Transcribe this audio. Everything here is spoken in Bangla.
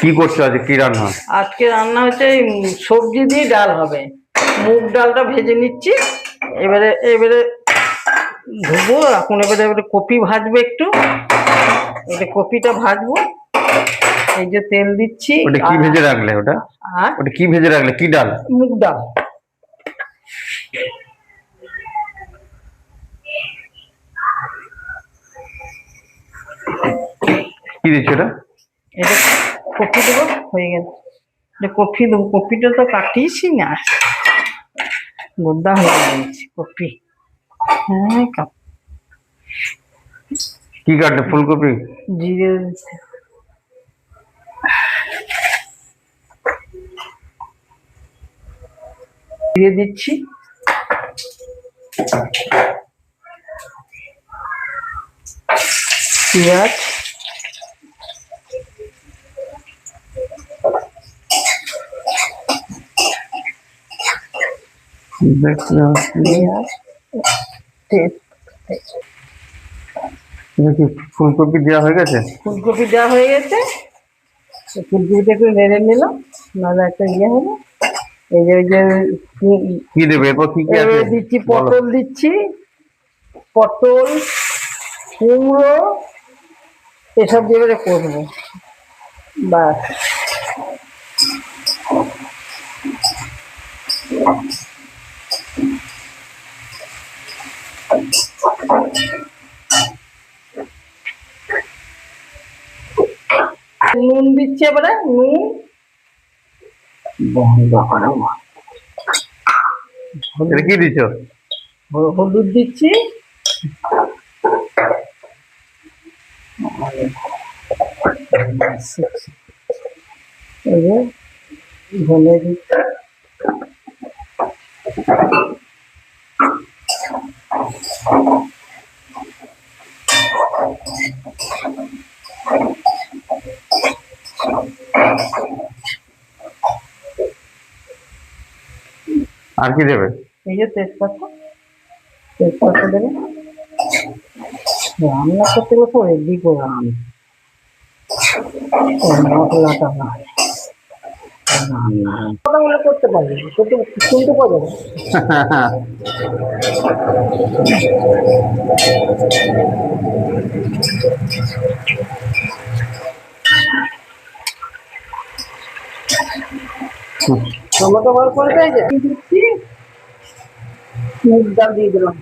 কি করছো আজকে? কি রান্না? আজকে রান্না হচ্ছে সবজি দিয়ে ডাল হবে। মুগ ডালটা ভেজে নিচ্ছি, এবারে এবারে ধুবো এখন। এবারে কপি ভাজবো একটু, এটা কপিটা ভাজবো। এই যে তেল দিচ্ছি। ওটা কি ভেজে রাখলে? ওটা ওটা কি ভেজে রাখলে? কি ডাল? মুগ ডাল। কি দিচ্ছ এটা? এটা কপি দেবো, হয়ে গেল। এটা কপি দেবো, কপিটা তো কাটিয়েছি না, গোদা হয়ে গেছে কপি। হ্যাঁ, কি কাটলে? ফুলকপি? জিরে দিয়ে দিচ্ছি। পেঁয়াজ, ফুলকপি দেওয়া হয়ে গেছে? ফুলকপি দেওয়া হয়ে গেছে। ফুলকপিটা একটু নেড়ে নিলাম, নাহলে একটা ইয়ে হবে। এই যে কি দেবে এরপর? কি কি আছে? দিচ্ছি পটল, দিচ্ছি পটল, কুমড়ো, এসব দিয়ে এবারে করবো। বাস, নুন দিচ্ছি এবারে, নুন বন্ধ করাবো। কি দিচ্ছ? হলুদ দিচ্ছি, ধনে দিচ্ছি, আর কি দেবে? এই যে তেজপাতা, তেজপাতা দেবে। রান্না করতে গেলে তো রেডি করলাম মশলাটা না, রান্নাগুলো করতে পারবি, শুনতে পাওয়া যাবে। টমেটো বার করে দেয় যে দিচ্ছি, মুগ ডাল দিয়ে দিলাম।